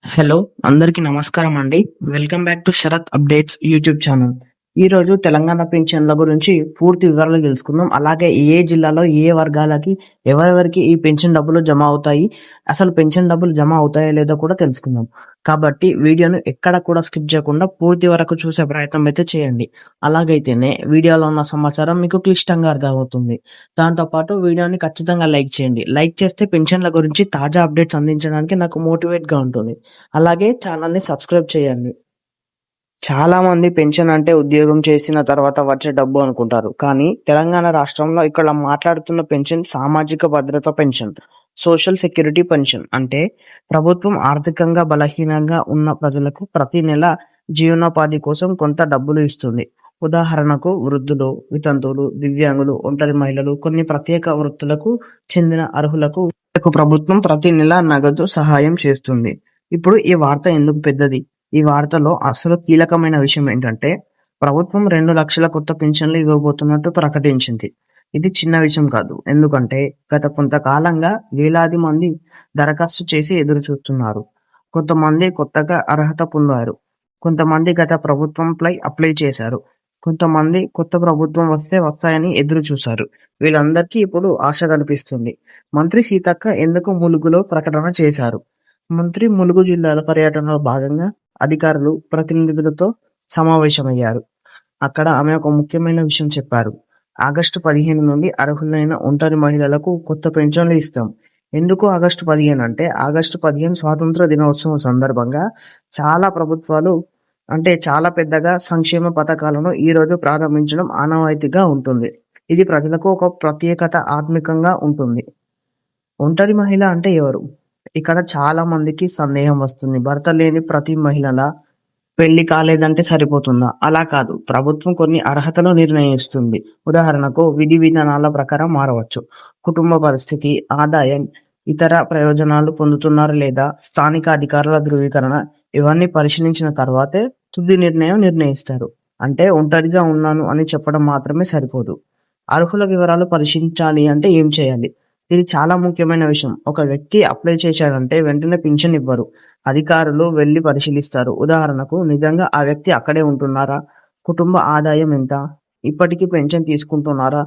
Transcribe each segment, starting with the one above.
Hello! అందరికీ నమస్కారం అండి. Welcome back to Sharath updates YouTube channel. ఈరోజు తెలంగాణ పింఛన్ల గురించి పూర్తి వివరాలు తెలుసుకుందాం. అలాగే ఏ జిల్లాలో ఏ వర్గాలకి ఎవరెవరికి ఈ పెన్షన్ డబ్బులు జమ అవుతాయి, అసలు పెన్షన్ డబ్బులు జమ అవుతాయో లేదో కూడా తెలుసుకుందాం. కాబట్టి వీడియోను ఎక్కడ కూడా స్కిప్ చేయకుండా పూర్తి వరకు చూసే ప్రయత్నం అయితే చేయండి. అలాగైతేనే వీడియోలో ఉన్న సమాచారం మీకు క్లిష్టంగా అర్థమవుతుంది. దాంతో పాటు వీడియోని ఖచ్చితంగా లైక్ చేయండి. లైక్ చేస్తే పెన్షన్ల గురించి తాజా అప్డేట్స్ అందించడానికి నాకు మోటివేట్‌గా ఉంటుంది. అలాగే ఛానల్‌ని సబ్స్క్రైబ్ చేయండి. చాలా మంది పెన్షన్ అంటే ఉద్యోగం చేసిన తర్వాత వచ్చే డబ్బు అనుకుంటారు. కానీ తెలంగాణ రాష్ట్రంలో ఇక్కడ మాట్లాడుతున్న పెన్షన్ సామాజిక భద్రత పెన్షన్, సోషల్ సెక్యూరిటీ పెన్షన్. అంటే ప్రభుత్వం ఆర్థికంగా బలహీనంగా ఉన్న ప్రజలకు ప్రతి నెల జీవనోపాధి కోసం కొంత డబ్బులు ఇస్తుంది. ఉదాహరణకు వృద్ధులు, వితంతువులు, దివ్యాంగులు, ఒంటరి మహిళలు, కొన్ని ప్రత్యేక వృత్తులకు చెందిన అర్హులకు ప్రభుత్వం ప్రతి నెల నగదు సహాయం చేస్తుంది. ఇప్పుడు ఈ వార్త ఎందుకు పెద్దది? ఈ వార్తలో అసలు కీలకమైన విషయం ఏంటంటే, ప్రభుత్వం 2,00,000 కొత్త పింఛన్లు ఇవ్వబోతున్నట్టు ప్రకటించింది. ఇది చిన్న విషయం కాదు. ఎందుకంటే గత కొంతకాలంగా వేలాది మంది దరఖాస్తు చేసి ఎదురు చూస్తున్నారు. కొంతమంది కొత్తగా అర్హత పొందారు. కొంతమంది గత ప్రభుత్వంపై అప్లై చేశారు. కొంతమంది కొత్త ప్రభుత్వం వస్తే వస్తాయని ఎదురు చూశారు. వీళ్ళందరికీ ఇప్పుడు ఆశ కనిపిస్తుంది. మంత్రి సీతక్క ఎందుకు ములుగులో ప్రకటన చేశారు? మంత్రి ములుగు జిల్లాల పర్యటనలో భాగంగా అధికారులు, ప్రతినిధులతో సమావేశమయ్యారు. అక్కడ ఆమె ఒక ముఖ్యమైన విషయం చెప్పారు. ఆగస్టు 15 నుండి అర్హులైన ఒంటరి మహిళలకు కొత్త పెన్షన్లు ఇస్తాం. ఎందుకు ఆగస్టు 15 అంటే ఆగస్టు 15 స్వాతంత్ర దినోత్సవం సందర్భంగా చాలా ప్రభుత్వాలు చాలా పెద్దగా సంక్షేమ పథకాలను ఈ రోజు ప్రారంభించడం ఆనవాయితీగా ఉంటుంది. ఇది ప్రజలకు ఒక ప్రత్యేకత ఆత్మికంగా ఉంటుంది. ఒంటరి మహిళ అంటే ఎవరు? ఇక్కడ చాలా మందికి సందేహం వస్తుంది. భర్త లేని ప్రతి మహిళలా పెళ్లి కాలేదంటే సరిపోతుందా? అలా కాదు. ప్రభుత్వం కొన్ని అర్హతలు నిర్ణయిస్తుంది. ఉదాహరణకు విధి విధానాల ప్రకారం మారవచ్చు. కుటుంబ పరిస్థితి, ఆదాయం, ఇతర ప్రయోజనాలు పొందుతున్నారా లేదా, స్థానిక అధికారుల ధృవీకరణ ఇవన్నీ పరిశీలించిన తర్వాతే తుది నిర్ణయం నిర్ణయిస్తారు. అంటే ఒంటరిగా ఉన్నాను అని చెప్పడం మాత్రమే సరిపోదు. అర్హుల వివరాలు పరిశీలించాలి అంటే ఏం చేయాలి? ఇది చాలా ముఖ్యమైన విషయం. ఒక వ్యక్తి అప్లై చేశాడంటే వెంటనే పింఛన్ ఇవ్వరు. అధికారులు వెళ్లి పరిశీలిస్తారు. ఉదాహరణకు నిజంగా ఆ వ్యక్తి అక్కడే ఉంటున్నారా? కుటుంబ ఆదాయం ఎంత? ఇప్పటికీ పెన్షన్ తీసుకుంటున్నారా?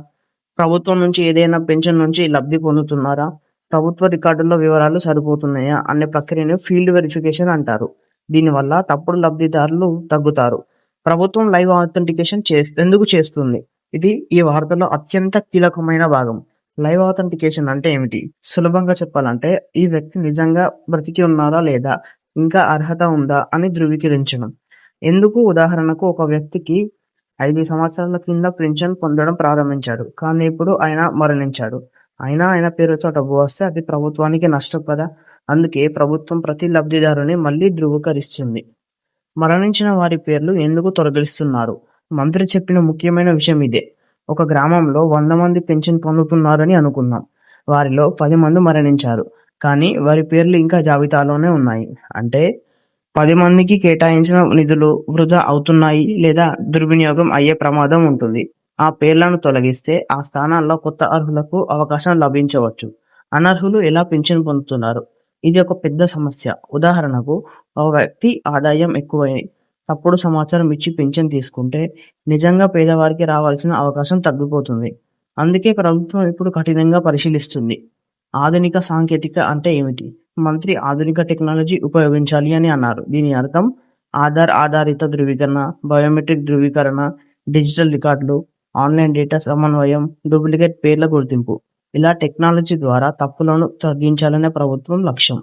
ప్రభుత్వం నుంచి ఏదైనా పెన్షన్ నుంచి లబ్ధి పొందుతున్నారా? ప్రభుత్వ రికార్డుల్లో వివరాలు సరిపోతున్నాయా అనే ప్రక్రియను ఫీల్డ్ వెరిఫికేషన్ అంటారు. దీనివల్ల తప్పుడు లబ్ధిదారులు తగ్గుతారు. ప్రభుత్వం లైవ్ ఆథెంటికేషన్ ఎందుకు చేస్తుంది? ఇది ఈ వార్తలో అత్యంత కీలకమైన భాగం. లైవ్ ఆథెంటికేషన్ అంటే ఏమిటి? సులభంగా చెప్పాలంటే ఈ వ్యక్తి నిజంగా బ్రతికి ఉన్నారా లేదా, ఇంకా అర్హత ఉందా అని ధృవీకరించడం. ఎందుకు? ఉదాహరణకు ఒక వ్యక్తికి 5 సంవత్సరాల కింద పింఛన్ పొందడం ప్రారంభించాడు. కానీ ఇప్పుడు ఆయన మరణించాడు. అయినా ఆయన పేరుతో డబ్బు వస్తే అది ప్రభుత్వానికి నష్టం కదా. అందుకే ప్రభుత్వం ప్రతి లబ్ధిదారుని మళ్ళీ ధృవీకరిస్తుంది. మరణించిన వారి పేర్లు ఎందుకు తొలగిస్తున్నారు? మంత్రి చెప్పిన ముఖ్యమైన విషయం ఇదే. ఒక గ్రామంలో 100 మంది పింఛన్ పొందుతున్నారని అనుకుందాం. వారిలో 10 మంది మరణించారు. కానీ వారి పేర్లు ఇంకా జాబితాలోనే ఉన్నాయి. అంటే 10 మందికి కేటాయించిన నిధులు వృధా అవుతున్నాయి లేదా దుర్వినియోగం అయ్యే ప్రమాదం ఉంటుంది. ఆ పేర్లను తొలగిస్తే ఆ స్థానాల్లో కొత్త అర్హులకు అవకాశం లభించవచ్చు. అనర్హులు ఎలా పింఛన్ పొందుతున్నారు? ఇది ఒక పెద్ద సమస్య. ఉదాహరణకు ఒక వ్యక్తి ఆదాయం ఎక్కువై తప్పుడు సమాచారం ఇచ్చి పింఛన్ తీసుకుంటే నిజంగా పేదవారికి రావాల్సిన అవకాశం తగ్గిపోతుంది. అందుకే ప్రభుత్వం ఇప్పుడు కఠినంగా పరిశీలిస్తుంది. ఆధునిక సాంకేతిక అంటే ఏమిటి? మంత్రి ఆధునిక టెక్నాలజీ ఉపయోగించాలి అని అన్నారు. దీని అర్థం ఆధార్ ఆధారిత ధృవీకరణ, బయోమెట్రిక్ ధృవీకరణ, డిజిటల్ రికార్డులు, ఆన్లైన్ డేటా సమన్వయం, డూప్లికేట్ పేర్ల గుర్తింపు. ఇలా టెక్నాలజీ ద్వారా తప్పులను తగ్గించాలనే ప్రభుత్వం లక్ష్యం.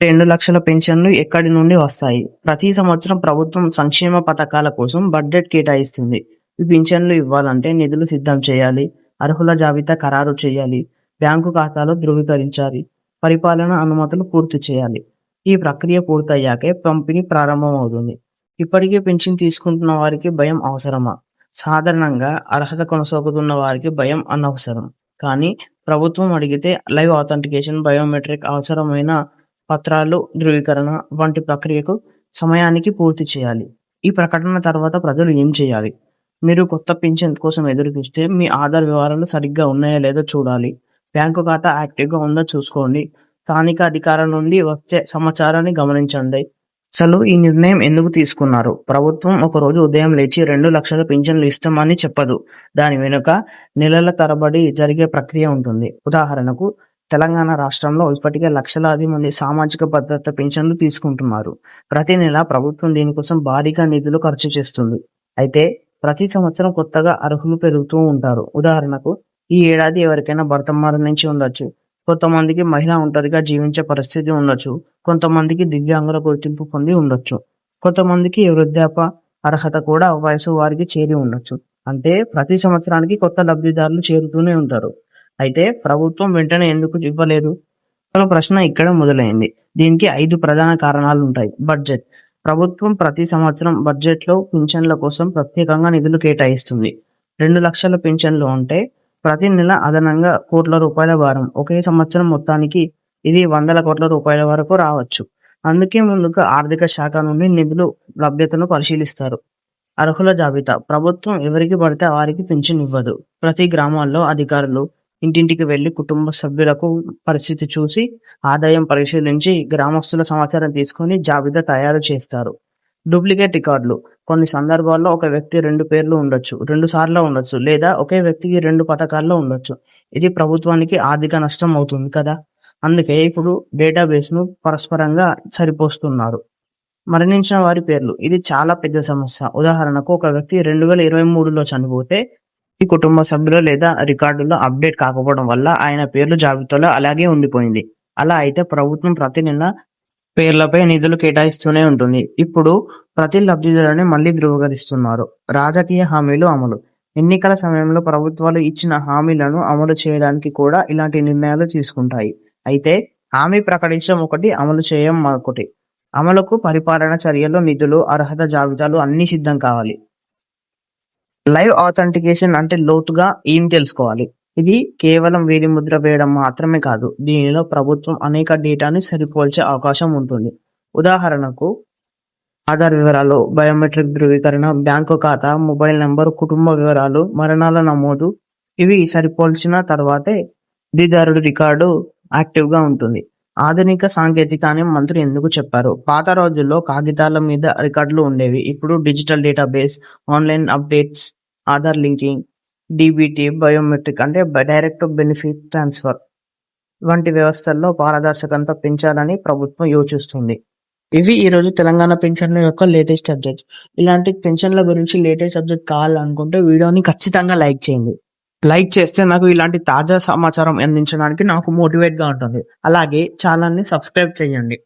2,00,000 పెన్షన్లు ఎక్కడి నుండి వస్తాయి? ప్రతి సంవత్సరం ప్రభుత్వం సంక్షేమ పథకాల కోసం బడ్జెట్ కేటాయిస్తుంది. ఈ పింఛన్లు ఇవ్వాలంటే నిధులు సిద్ధం చేయాలి, అర్హుల జాబితా ఖరారు చేయాలి, బ్యాంకు ఖాతాలు ధృవీకరించాలి, పరిపాలన అనుమతులు పూర్తి చేయాలి. ఈ ప్రక్రియ పూర్తయ్యాకే పంపిణీ ప్రారంభమవుతుంది. ఇప్పటికే పెన్షన్ తీసుకుంటున్న వారికి భయం అవసరమా? సాధారణంగా అర్హత కొనసాగుతున్న వారికి భయం అనవసరం. కానీ ప్రభుత్వం అడిగితే లైవ్ ఆథెంటికేషన్, బయోమెట్రిక్, అవసరమైన పత్రాలు ధృవీకరణ వంటి ప్రక్రియకు సమయానికి పూర్తి చేయాలి. ఈ ప్రకటన తర్వాత ప్రజలు ఏం చేయాలి? మీరు కొత్త పింఛన్ కోసం ఎదురు చూస్తే మీ ఆధార్ వివరాలు సరిగ్గా ఉన్నాయో లేదో చూడాలి. బ్యాంకు ఖాతా యాక్టివ్‌గా ఉందో చూసుకోండి. స్థానిక అధికారుల నుండి వచ్చే సమాచారాన్ని గమనించండి. అసలు ఈ నిర్ణయం ఎందుకు తీసుకున్నారు? ప్రభుత్వం ఒకరోజు ఉదయం లేచి 2 లక్షల పింఛన్లు ఇస్తామని చెప్పదు. దాని వెనుక నెలల తరబడి జరిగే ప్రక్రియ ఉంటుంది. ఉదాహరణకు తెలంగాణ రాష్ట్రంలో ఇప్పటికే లక్షలాది మంది సామాజిక భద్రత పింఛన్లు తీసుకుంటున్నారు. ప్రతి నెల ప్రభుత్వం దీనికోసం భారీగా నిధులు ఖర్చు చేస్తుంది. అయితే ప్రతి సంవత్సరం కొత్తగా అర్హులు పెరుగుతూ ఉంటారు. ఉదాహరణకు ఈ ఏడాది ఎవరికైనా భర్త మరణించి ఉండొచ్చు. కొంతమందికి మహిళ ఒంటరిగా జీవించే పరిస్థితి ఉండొచ్చు. కొంతమందికి దివ్యాంగుల గుర్తింపు పొంది ఉండొచ్చు. కొంతమందికి వృద్ధాప్య అర్హత కూడా వయసు వారికి చేరి ఉండొచ్చు. అంటే ప్రతి సంవత్సరానికి కొత్త లబ్ధిదారులు చేరుతూనే ఉంటారు. అయితే ప్రభుత్వం వెంటనే ఎందుకు ఇవ్వలేదు? అసలు ప్రశ్న ఇక్కడ మొదలైంది. దీనికి 5 ప్రధాన కారణాలు ఉంటాయి. బడ్జెట్. ప్రభుత్వం ప్రతి సంవత్సరం బడ్జెట్లో పింఛన్ల కోసం ప్రత్యేకంగా నిధులు కేటాయిస్తుంది. 2 లక్షల పింఛన్లు అంటే ప్రతి నెల అదనంగా కోట్ల రూపాయల భారం. ఒకే సంవత్సరం మొత్తానికి ఇది వందల కోట్ల రూపాయల వరకు రావచ్చు. అందుకే ముందుగా ఆర్థిక శాఖ నుండి నిధులు లభ్యతను పరిశీలిస్తారు. అర్హుల జాబితా. ప్రభుత్వం ఎవరికి పడితే వారికి పింఛన్ ఇవ్వదు. ప్రతి గ్రామాల్లో అధికారులు ఇంటింటికి వెళ్లి కుటుంబ సభ్యులకు పరిస్థితి చూసి, ఆదాయం పరిశీలించి, గ్రామస్తుల సమాచారం తీసుకొని జాబితా తయారు చేస్తారు. డూప్లికేట్ రికార్డులు. కొన్ని సందర్భాల్లో ఒక వ్యక్తి 2 పేర్లు ఉండొచ్చు, 2 సార్లు ఉండొచ్చు, లేదా ఒకే వ్యక్తికి 2 పథకాల్లో ఉండొచ్చు. ఇది ప్రభుత్వానికి ఆర్థిక నష్టం అవుతుంది కదా. అందుకే ఇప్పుడు డేటాబేస్ను పరస్పరంగా సరిపోస్తున్నారు. మరణించిన వారి పేర్లు. ఇది చాలా పెద్ద సమస్య. ఉదాహరణకు ఒక వ్యక్తి 2023లో చనిపోతే ఈ కుటుంబ సభ్యులు లేదా రికార్డుల్లో అప్డేట్ కాకపోవడం వల్ల ఆయన పేర్లు జాబితాలో అలాగే ఉండిపోయింది. అలా అయితే ప్రభుత్వం ప్రతి నెల పేర్లపై నిధులు కేటాయిస్తూనే ఉంటుంది. ఇప్పుడు ప్రతి లబ్ధిదారుని మళ్లీ ధృవీకరిస్తున్నారు. రాజకీయ హామీలు అమలు. ఎన్నికల సమయంలో ప్రభుత్వాలు ఇచ్చిన హామీలను అమలు చేయడానికి కూడా ఇలాంటి నిర్ణయాలు తీసుకుంటాయి. అయితే హామీ ప్రకటించడం ఒకటి, అమలు చేయడం మరొకటి. అమలుకు పరిపాలన చర్యలు, నిధులు, అర్హత జాబితాలు అన్నీ సిద్ధం కావాలి. లైవ్ ఆథెంటికేషన్ అంటే లోతుగా ఏం తెలుసుకోవాలి? ఇది కేవలం వేలి ముద్ర వేయడం మాత్రమే కాదు. దీనిలో ప్రభుత్వం అనేక డేటాని సరిపోల్చే అవకాశం ఉంటుంది. ఉదాహరణకు ఆధార్ వివరాలు, బయోమెట్రిక్ ధృవీకరణ, బ్యాంకు ఖాతా, మొబైల్ నంబర్, కుటుంబ వివరాలు, మరణాల నమోదు. ఇవి సరిపోల్చిన తర్వాతే లబ్ధిదారుడి రికార్డు యాక్టివ్ గా ఉంటుంది. ఆధునిక సాంకేతిక అని మంత్రి ఎందుకు చెప్పారు? పాత రోజుల్లో కాగితాల మీద రికార్డులు ఉండేవి. ఇప్పుడు digital database, online updates, Aadhaar linking, DBT, biometric అంటే డైరెక్ట్ బెనిఫిట్ ట్రాన్స్ఫర్ వంటి వ్యవస్థల్లో పారదర్శకత పెంచాలని ప్రభుత్వం యోచిస్తుంది. ఇవి ఈరోజు తెలంగాణ పెన్షన్ల యొక్క లేటెస్ట్ అప్డేట్స్. ఇలాంటి పెన్షన్ల గురించి లేటెస్ట్ అప్డేట్ కావాలనుకుంటే వీడియోని ఖచ్చితంగా లైక్ చేయండి. లైక్ చేస్తే నాకు ఇలాంటి తాజా సమాచారం అందించడానికి నాకు మోటివేట్ గా ఉంటుంది. అలాగే ఛానల్ ని సబ్స్క్రైబ్ చేయండి.